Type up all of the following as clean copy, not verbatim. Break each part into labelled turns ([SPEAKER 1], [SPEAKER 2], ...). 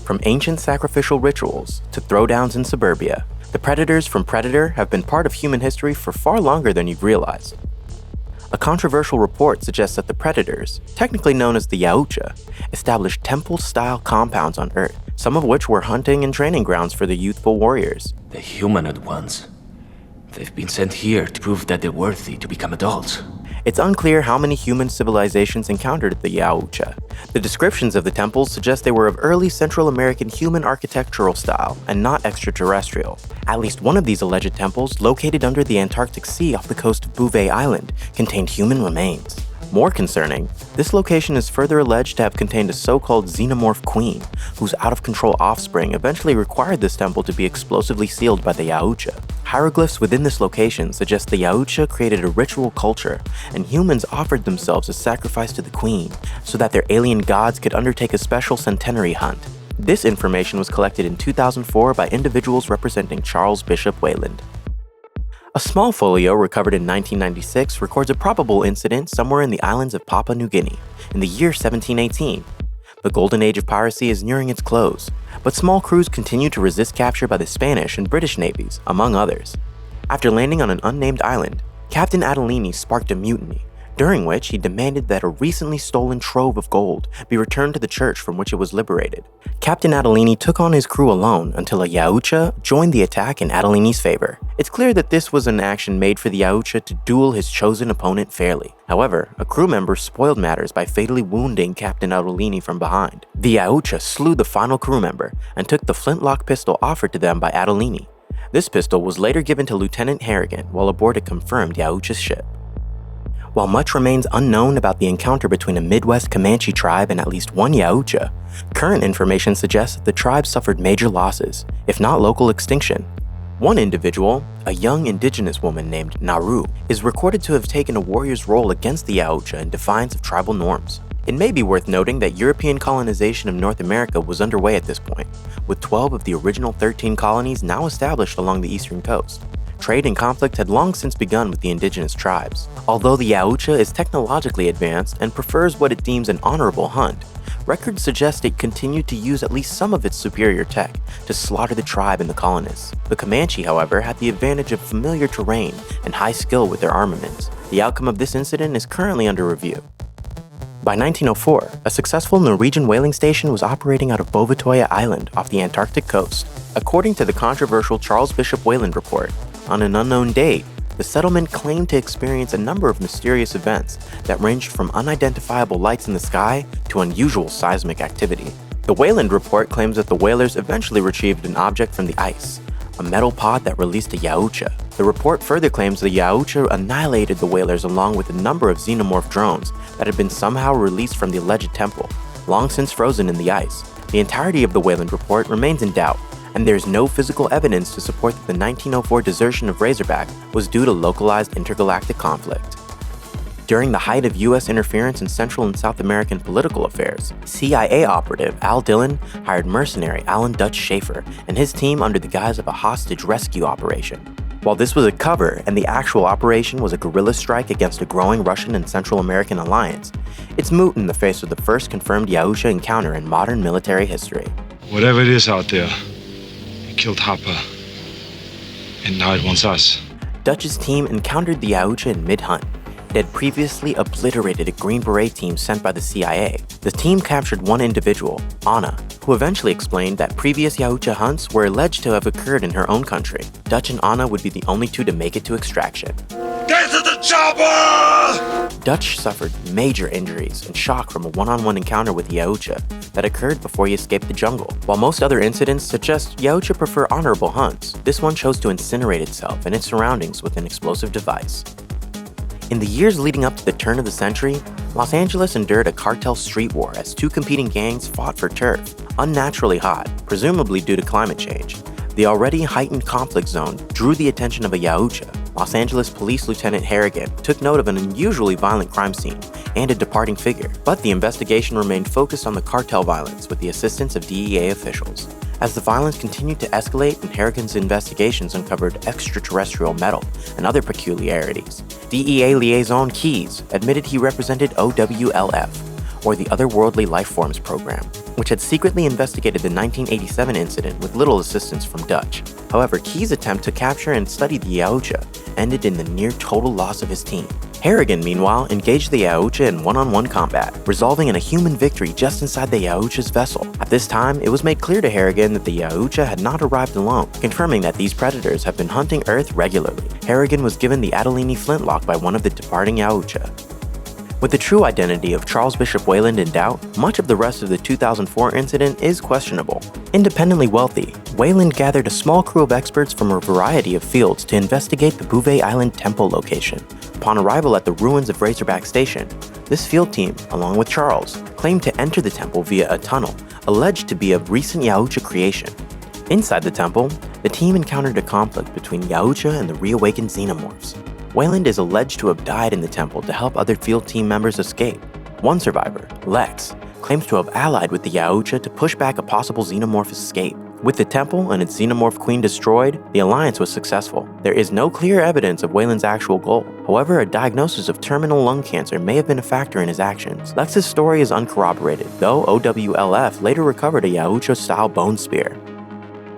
[SPEAKER 1] From ancient sacrificial rituals to throwdowns in suburbia, the predators from Predator have been part of human history for far longer than you've realized. A controversial report suggests that the predators, technically known as the Yautja, established temple-style compounds on Earth, some of which were hunting and training grounds for the youthful warriors.
[SPEAKER 2] The humanoid ones. They've been sent here to prove that they're worthy to become adults.
[SPEAKER 1] It's unclear how many human civilizations encountered the Yautja. The descriptions of the temples suggest they were of early Central American human architectural style and not extraterrestrial. At least one of these alleged temples, located under the Antarctic Sea off the coast of Bouvet Island, contained human remains. More concerning, this location is further alleged to have contained a so-called xenomorph queen, whose out-of-control offspring eventually required this temple to be explosively sealed by the Yautja. Hieroglyphs within this location suggest the Yautja created a ritual culture, and humans offered themselves as sacrifice to the queen, so that their alien gods could undertake a special centenary hunt. This information was collected in 2004 by individuals representing Charles Bishop Weyland. A small folio recovered in 1996 records a probable incident somewhere in the islands of Papua New Guinea in the year 1718. The golden age of piracy is nearing its close, but small crews continue to resist capture by the Spanish and British navies, among others. After landing on an unnamed island, Captain Adolini sparked a mutiny, during which he demanded that a recently stolen trove of gold be returned to the church from which it was liberated. Captain Adolini took on his crew alone until a Yautja joined the attack in Adolini's favor. It's clear that this was an action made for the Yautja to duel his chosen opponent fairly. However, a crew member spoiled matters by fatally wounding Captain Adolini from behind. The Yautja slew the final crew member and took the flintlock pistol offered to them by Adolini. This pistol was later given to Lieutenant Harrigan while aboard a confirmed Yautja's ship. While much remains unknown about the encounter between a Midwest Comanche tribe and at least one Yautja, current information suggests that the tribe suffered major losses, if not local extinction. One individual, a young indigenous woman named Naru, is recorded to have taken a warrior's role against the Yautja in defiance of tribal norms. It may be worth noting that European colonization of North America was underway at this point, with 12 of the original 13 colonies now established along the eastern coast. Trade and conflict had long since begun with the indigenous tribes. Although the Yautja is technologically advanced and prefers what it deems an honorable hunt, records suggest it continued to use at least some of its superior tech to slaughter the tribe and the colonists. The Comanche, however, had the advantage of familiar terrain and high skill with their armaments. The outcome of this incident is currently under review. By 1904, a successful Norwegian whaling station was operating out of Bovatoya Island off the Antarctic coast. According to the controversial Charles Bishop Weyland report, on an unknown date, the settlement claimed to experience a number of mysterious events that ranged from unidentifiable lights in the sky to unusual seismic activity. The Weyland report claims that the whalers eventually retrieved an object from the ice, a metal pod that released a Yautja. The report further claims the Yautja annihilated the whalers along with a number of xenomorph drones that had been somehow released from the alleged temple, long since frozen in the ice. The entirety of the Weyland report remains in doubt, and there is no physical evidence to support that the 1904 desertion of Razorback was due to localized intergalactic conflict. During the height of US interference in Central and South American political affairs, CIA operative Al Dillon hired mercenary Alan Dutch Schaefer and his team under the guise of a hostage rescue operation. While this was a cover and the actual operation was a guerrilla strike against a growing Russian and Central American alliance, it's moot in the face of the first confirmed Yautja encounter in modern military history.
[SPEAKER 3] Whatever it is out there, it killed Hopper, and now it wants us.
[SPEAKER 1] Dutch's team encountered the Yautja in mid-hunt. It had previously obliterated a Green Beret team sent by the CIA. The team captured one individual, Anna, who eventually explained that previous Yautja hunts were alleged to have occurred in her own country. Dutch and Anna would be the only two to make it to extraction.
[SPEAKER 4] Get to the chopper!
[SPEAKER 1] Dutch suffered major injuries and shock from a one-on-one encounter with Yautja that occurred before he escaped the jungle. While most other incidents suggest Yautja prefer honorable hunts, this one chose to incinerate itself and its surroundings with an explosive device. In the years leading up to the turn of the century, Los Angeles endured a cartel street war as two competing gangs fought for turf, unnaturally hot, presumably due to climate change. The already heightened conflict zone drew the attention of a Yautja. Los Angeles Police Lieutenant Harrigan took note of an unusually violent crime scene and a departing figure, but the investigation remained focused on the cartel violence with the assistance of DEA officials. As the violence continued to escalate and Harrigan's investigations uncovered extraterrestrial metal and other peculiarities, DEA liaison Keyes admitted he represented OWLF, or the Otherworldly Life Forms Program, which had secretly investigated the 1987 incident with little assistance from Dutch. However, Key's attempt to capture and study the Yautja ended in the near total loss of his team. Harrigan, meanwhile, engaged the Yautja in one-on-one combat, resolving in a human victory just inside the Yautja's vessel. At this time, it was made clear to Harrigan that the Yautja had not arrived alone, confirming that these predators have been hunting Earth regularly. Harrigan was given the Adolini flintlock by one of the departing Yautja. With the true identity of Charles Bishop Weyland in doubt, much of the rest of the 2004 incident is questionable. Independently wealthy, Weyland gathered a small crew of experts from a variety of fields to investigate the Bouvet Island temple location. Upon arrival at the ruins of Razorback Station, this field team, along with Charles, claimed to enter the temple via a tunnel alleged to be of recent Yautja creation. Inside the temple, the team encountered a conflict between Yautja and the reawakened xenomorphs. Weyland is alleged to have died in the temple to help other field team members escape. One survivor, Lex, claims to have allied with the Yautja to push back a possible xenomorph escape. With the temple and its xenomorph queen destroyed, the alliance was successful. There is no clear evidence of Weyland's actual goal. However, a diagnosis of terminal lung cancer may have been a factor in his actions. Lex's story is uncorroborated, though OWLF later recovered a Yautja-style bone spear.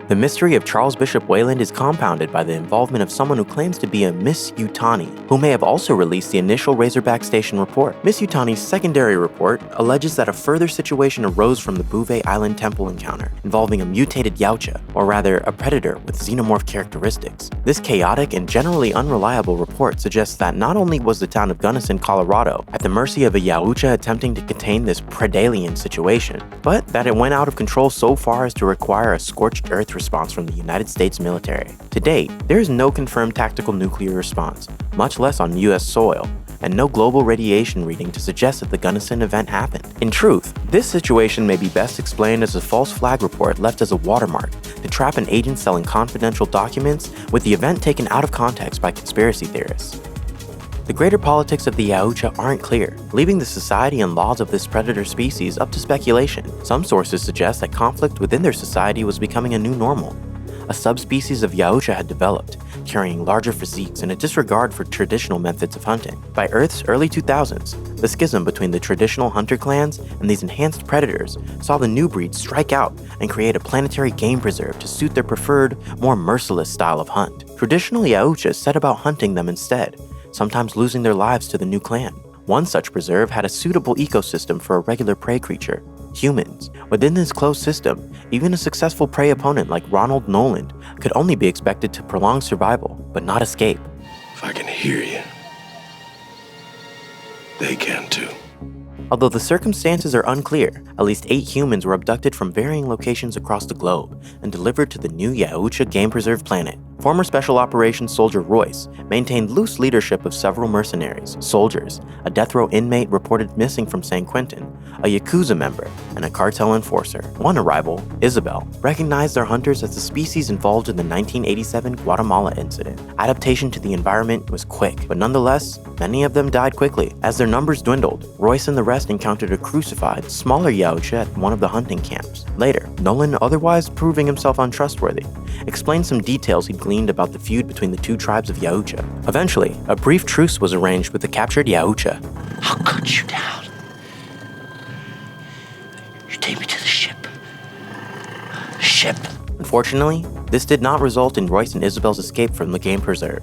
[SPEAKER 1] The mystery of Charles Bishop Weyland is compounded by the involvement of someone who claims to be a Miss Yautani, who may have also released the initial Razorback Station report. Miss Yautani's secondary report alleges that a further situation arose from the Bouvet Island temple encounter, involving a mutated Yautja, or rather, a predator with xenomorph characteristics. This chaotic and generally unreliable report suggests that not only was the town of Gunnison, Colorado, at the mercy of a Yautja attempting to contain this predalien situation, but that it went out of control so far as to require a scorched earth response from the United States military. To date, there is no confirmed tactical nuclear response, much less on US soil, and no global radiation reading to suggest that the Gunnison event happened. In truth, this situation may be best explained as a false flag report left as a watermark to trap an agent selling confidential documents, with the event taken out of context by conspiracy theorists. The greater politics of the Yautja aren't clear, leaving the society and laws of this predator species up to speculation. Some sources suggest that conflict within their society was becoming a new normal. A subspecies of Yautja had developed, carrying larger physiques and a disregard for traditional methods of hunting. By Earth's early 2000s, the schism between the traditional hunter clans and these enhanced predators saw the new breed strike out and create a planetary game preserve to suit their preferred, more merciless style of hunt. Traditional Yautja set about hunting them instead, sometimes losing their lives to the new clan. One such preserve had a suitable ecosystem for a regular prey creature, humans. Within this closed system, even a successful prey opponent like Ronald Noland could only be expected to prolong survival, but not escape.
[SPEAKER 4] If I can hear you, they can too.
[SPEAKER 1] Although the circumstances are unclear, at least 8 humans were abducted from varying locations across the globe and delivered to the new Yautja Game Preserve planet. Former Special Operations Soldier Royce maintained loose leadership of several mercenaries, soldiers, a death row inmate reported missing from San Quentin, a Yakuza member, and a cartel enforcer. One arrival, Isabel, recognized their hunters as the species involved in the 1987 Guatemala incident. Adaptation to the environment was quick, but nonetheless, many of them died quickly. As their numbers dwindled, Royce and the rest encountered a crucified, smaller Yautja at one of the hunting camps. Later, Nolan, otherwise proving himself untrustworthy, explained some details he'd gleaned about the feud between the two tribes of Yautja. Eventually, a brief truce was arranged with the captured Yautja.
[SPEAKER 2] I'll cut you down. You take me to the ship. The ship.
[SPEAKER 1] Unfortunately, this did not result in Royce and Isabel's escape from the game preserve.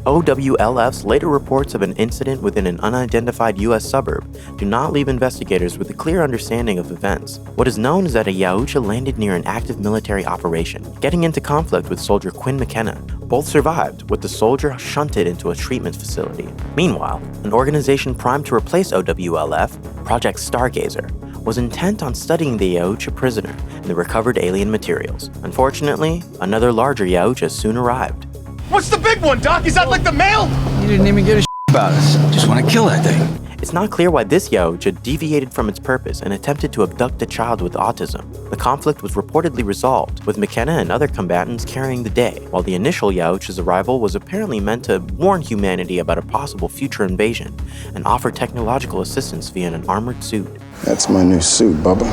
[SPEAKER 1] OWLF's later reports of an incident within an unidentified US suburb do not leave investigators with a clear understanding of events. What is known is that a Yautja landed near an active military operation, getting into conflict with soldier Quinn McKenna. Both survived, with the soldier shunted into a treatment facility. Meanwhile, an organization primed to replace OWLF, Project Stargazer, was intent on studying the Yautja prisoner and the recovered alien materials. Unfortunately, another larger Yautja soon arrived.
[SPEAKER 5] What's the big one, Doc? Is that like the male?
[SPEAKER 6] You didn't even give a about us. Just want to kill that thing.
[SPEAKER 1] It's not clear why this Yautja deviated from its purpose and attempted to abduct a child with autism. The conflict was reportedly resolved, with McKenna and other combatants carrying the day, while the initial Yautja's arrival was apparently meant to warn humanity about a possible future invasion and offer technological assistance via an armored suit.
[SPEAKER 7] That's my new suit, Bubba.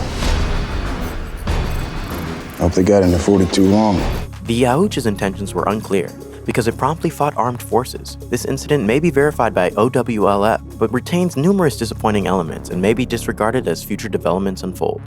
[SPEAKER 7] Hope they got into 42 long.
[SPEAKER 1] The Yautja's intentions were unclear, because it promptly fought armed forces. This incident may be verified by OWLF, but retains numerous disappointing elements and may be disregarded as future developments unfold.